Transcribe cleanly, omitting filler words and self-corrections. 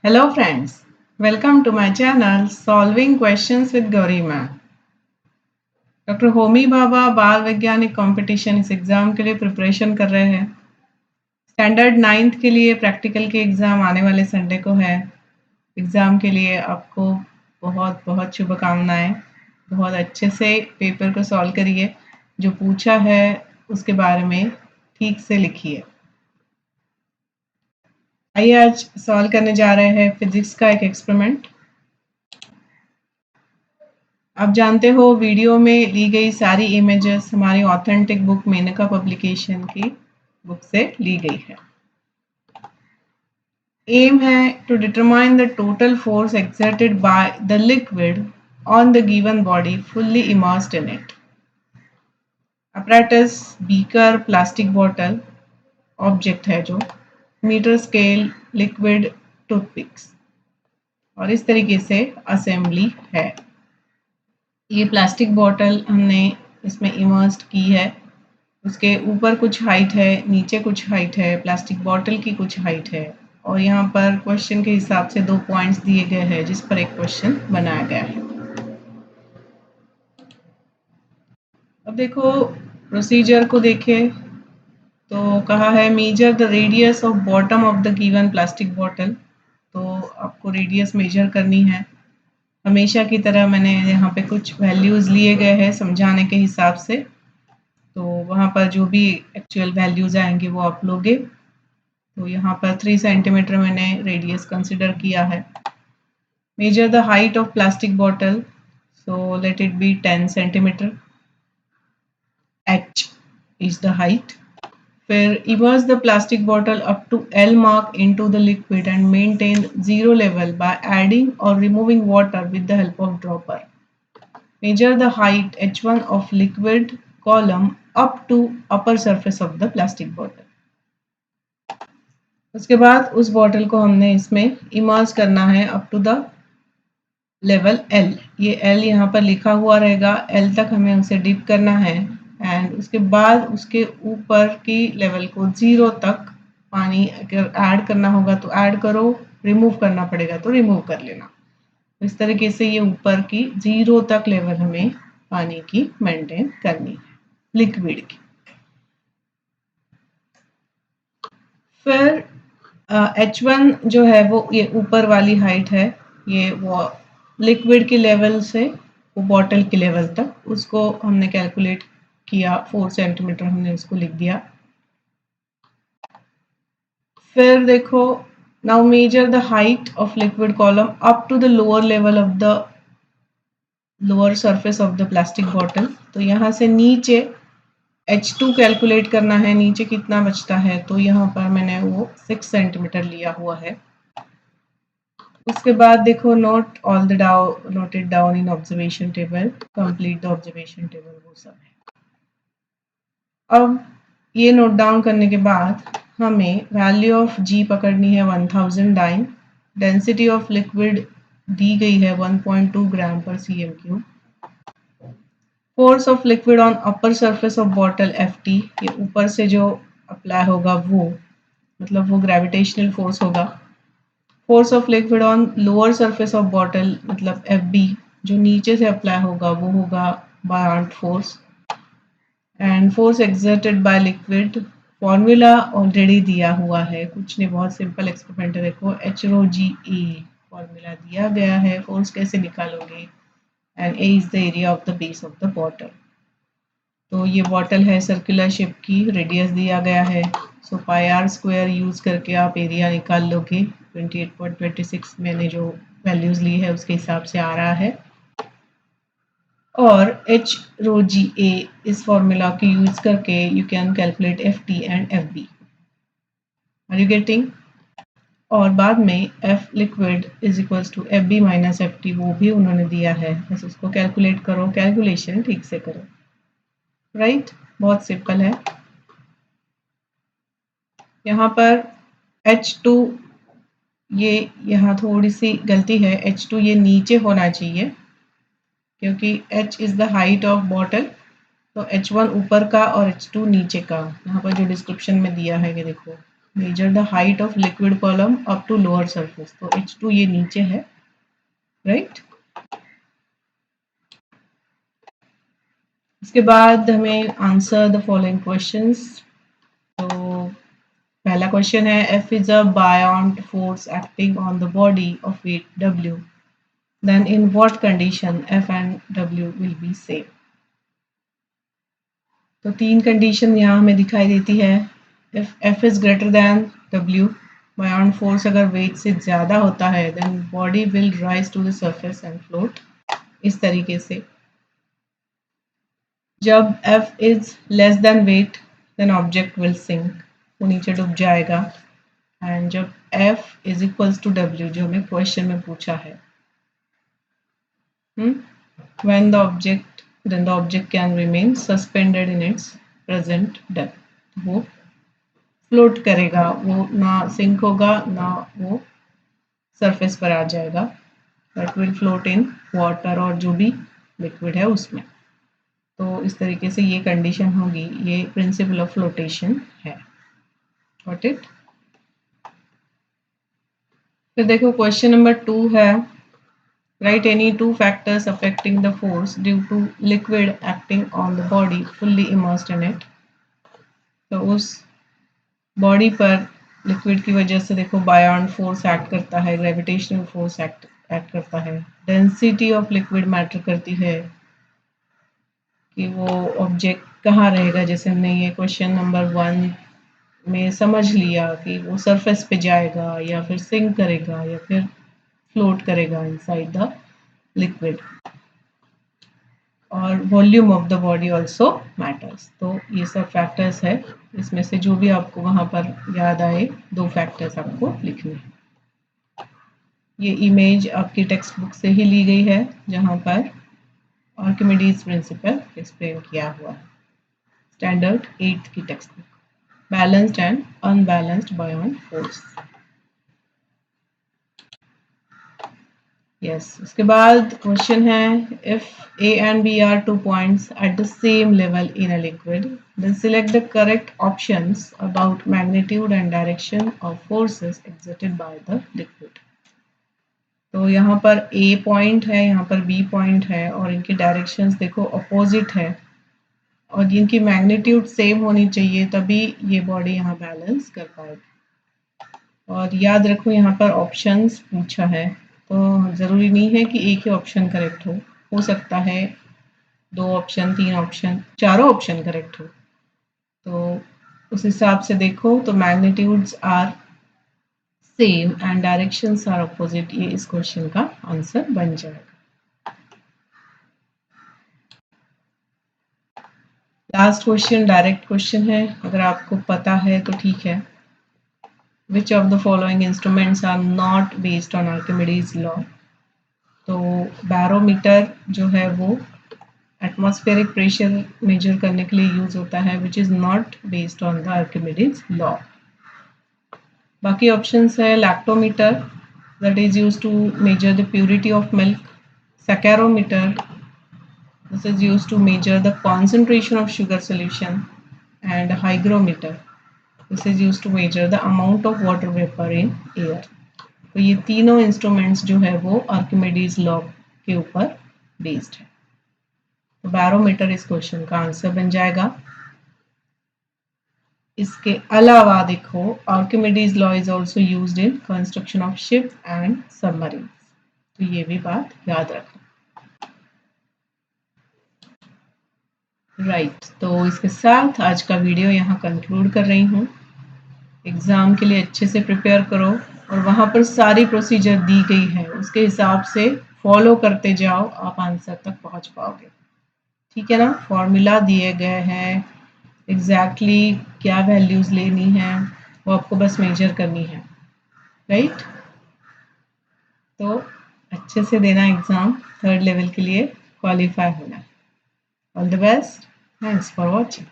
Hello friends, welcome to my channel Solving Questions with Gauri Ma'am। Doctor Homi Bhabha बाल वैज्ञानिक competition इस exam के लिए प्रिपरेशन कर रहे हैं। स्टैंडर्ड 9th के लिए प्रैक्टिकल के एग्ज़ाम आने वाले संडे को है। एग्ज़ाम के लिए आपको बहुत बहुत शुभकामनाएं। बहुत अच्छे से पेपर को सॉल्व करिए, जो पूछा है उसके बारे में ठीक से लिखिए। आइए आज सॉल्व करने जा रहे हैं फिजिक्स का एक एक्सपेरिमेंट। आप जानते हो वीडियो में ली गई सारी इमेजेस हमारी ऑथेंटिक बुक मेनका पब्लिकेशन की बुक से ली गई है। एम है to determine the total force exerted by the liquid on the given body fully immersed in it. Apparatus beaker plastic bottle, object है जो मीटर स्केल लिक्विड टूथपिक्स, और इस तरीके से असेंबली है। ये प्लास्टिक बॉटल हमने इसमें इमर्स्ड की है। उसके ऊपर कुछ हाइट है, नीचे कुछ हाइट है, प्लास्टिक बॉटल की कुछ हाइट है, और यहाँ पर क्वेश्चन के हिसाब से 2 पॉइंट्स दिए गए हैं जिस पर एक क्वेश्चन बनाया गया है। अब देखो प्रोसीजर को देखें तो कहा है measure the radius of bottom of the given plastic bottle. तो आपको रेडियस मेजर करनी है। हमेशा की तरह मैंने यहाँ पे कुछ वैल्यूज़ लिए गए हैं समझाने के हिसाब से, तो वहाँ पर जो भी एक्चुअल वैल्यूज़ आएंगे वो आप लोगे। तो यहाँ पर 3 सेंटीमीटर मैंने रेडियस कंसिडर किया है। Major the height of plastic bottle, so let it be 10 centimetre. h is the height। फिर immerse the plastic bottle up to L mark into the liquid and maintain zero level by adding or removing water with the help of dropper। Measure the height h1 of liquid column up to upper surface of the plastic bottle। उसके बाद उस bottle को हमने इसमें immerse करना है up to the level L। ये L यहाँ पर लिखा हुआ रहेगा, L तक हमें उसे डिप करना है एंड उसके बाद उसके ऊपर की लेवल को 0 तक पानी अगर ऐड करना होगा तो ऐड करो, रिमूव करना पड़ेगा तो रिमूव कर लेना। इस तरीके से ये ऊपर की 0 तक लेवल हमें पानी की मेंटेन करनी है, लिक्विड की। फिर H1 जो है वो ये ऊपर वाली हाइट है, ये वो लिक्विड के लेवल से वो बॉटल के लेवल तक, उसको हमने कैलकुलेट किया। 4 सेंटीमीटर हमने उसको लिख दिया। फिर देखो now measure the height of liquid column up to the lower level of the lower surface of the plastic bottle. तो यहाँ से नीचे H2 कैलकुलेट करना है, नीचे कितना बचता है, तो यहाँ पर मैंने वो 6 सेंटीमीटर लिया हुआ है। उसके बाद देखो note all the noted down in observation table, complete the observation table, वो सब है। अब ये नोट डाउन करने के बाद हमें वैल्यू ऑफ G पकड़नी है 1000 डाइन। डेंसिटी ऑफ लिक्विड दी गई है 1.2 ग्राम पर cm3। Force of liquid on upper surface of bottle Ft, ये ऊपर से जो अप्लाई होगा वो मतलब वो ग्रेविटेशनल फोर्स होगा। Force of liquid on lower surface of bottle मतलब Fb, जो नीचे से अप्लाई होगा वो होगा Bayern force. And force exerted by liquid, formula already दिया हुआ है, कुछ नहीं, बहुत सिंपल एक्सपेरिमेंट है। देखो HρGA फॉर्मूला दिया गया है, फोर्स कैसे निकालोगे, and A is the area of the base of the bottle. तो ये बॉटल है सर्कुलर शेप की, रेडियस दिया गया है, सो पाई आर स्क्वायर यूज करके आप एरिया निकाल लोगे। 28.26 मैंने जो वैल्यूज ली है उसके हिसाब से आ रहा है। और HρGA इस फॉर्मूला को यूज करके you can calculate Ft and Fb। Are you getting? और बाद में F liquid is equals to Fb minus Ft, वो भी उन्होंने दिया है, बस उसको कैलकुलेट करो, कैलकुलेशन ठीक से करो। राइट, बहुत सिंपल है। यहाँ पर H2, ये यहाँ थोड़ी सी गलती है, H2 ये नीचे होना चाहिए क्योंकि H is the height of bottle, तो H1 ऊपर का और H2 नीचे का। यहाँ पर जो डिस्क्रिप्शन में दिया है ये देखो, measure the height of liquid column up to lower surface, तो H2 ये नीचे है, राइट। इसके बाद हमें आंसर द फॉलोइंग क्वेश्चंस। तो पहला क्वेश्चन है, F is a buoyant force acting on the body of weight W, then in what condition F and W will be same। तो तीन कंडीशन यहाँ हमें दिखाई देती है। If F is greater than W, buoyant force अगर wait से ज़्यादा होता है, then body will rise to the surface and float, इस तरीके से। जब F is less than weight, then object will sink, वो नीचे डूब जाएगा। एंड जब F is equals to W, जो हमें क्वेश्चन में पूछा है, when the object, then the object can remain suspended in its present depth, वो फ्लोट करेगा, वो ना सिंक होगा ना वो सरफेस पर आ जाएगा, but will float in water और जो भी लिक्विड है उसमें। तो इस तरीके से ये कंडीशन होगी, ये प्रिंसिपल ऑफ फ्लोटेशन है। Got it. फिर देखो क्वेश्चन नंबर 2 है, write any two factors affecting the force due to liquid acting on the body fully immersed in it। तो उस बॉडी पर लिक्विड की वजह से देखो बायोन फोर्स एक्ट करता है, ग्रेविटेशनल फोर्स एक्ट करता है, डेंसिटी ऑफ लिक्विड मैटर करती है कि वो ऑब्जेक्ट कहाँ रहेगा। जैसे हमने ये क्वेश्चन नंबर 1 में समझ लिया कि वो सरफेस पे जाएगा या फिर सिंक करेगा या फिर फ्लोट करेगा इनसाइड द लिक्विड। और volume of the body also matters. तो ये सब फैक्टर्स है, इसमें से जो भी आपको वहाँ पर याद आए, दो फैक्टर्स आपको लिखने हैं। ये इमेज आपकी टेक्स्ट बुक से ही ली गई है, जहाँ पर आर्किमिडीज प्रिंसिपल एक्सप्लेन किया हुआ है, स्टैंडर्ड 8th की text book, balanced and unbalanced buoyant force. Yes, उसके बाद क्वेश्चन है, if A and B are 2 points at the same level in a liquid, then select the correct options about magnitude and direction of forces exerted by the liquid। तो यहाँ पर A point है, यहाँ पर B point है, और इनकी directions देखो अपोजिट है, और इनकी मैग्नीट्यूड सेम होनी चाहिए, तभी ये बॉडी यहाँ बैलेंस कर पाएगी। और याद रखो यहाँ पर ऑप्शंस पूछा है, तो ज़रूरी नहीं है कि एक ही ऑप्शन करेक्ट हो सकता है 2 ऑप्शन, 3 ऑप्शन, चारों ऑप्शन करेक्ट हो। तो उस हिसाब से देखो, तो magnitudes are same and directions are opposite, ये इस क्वेश्चन का आंसर बन जाएगा। लास्ट क्वेश्चन डायरेक्ट क्वेश्चन है, अगर आपको पता है तो ठीक है। Which of the following instruments are not based on Archimedes law? तो बैरोमीटर जो है वो एटमॉस्फेरिक प्रेशर मेजर करने के लिए यूज होता है, which is not based on the Archimedes law. बाकी ऑप्शंस है, lactometer that is use to measure the purity of milk, saccharometer this is use to measure the concentration of sugar solution, and hygrometer this is use to measure the amount of water vapour in air. तो ये तीनों instruments जो है वो Archimedes law के ऊपर based है। तो बैरोमीटर इस क्वेश्चन का आंसर बन जाएगा। इसके अलावा देखो, Archimedes law is also used in construction of ship and submarine, तो ये भी बात याद रखना। राइट, तो इसके साथ आज का वीडियो यहाँ कंक्लूड कर रही हूँ। एग्ज़ाम के लिए अच्छे से प्रिपेयर करो, और वहाँ पर सारी प्रोसीजर दी गई है, उसके हिसाब से फॉलो करते जाओ, आप आंसर तक पहुँच पाओगे। ठीक है ना, फॉर्मूला दिए गए हैं, एग्जैक्टली क्या वैल्यूज़ लेनी है वो आपको बस मेजर करनी है, राइट। तो अच्छे से देना एग्ज़ाम, 3rd लेवल के लिए क्वालिफाई होना। All the best, thanks for watching.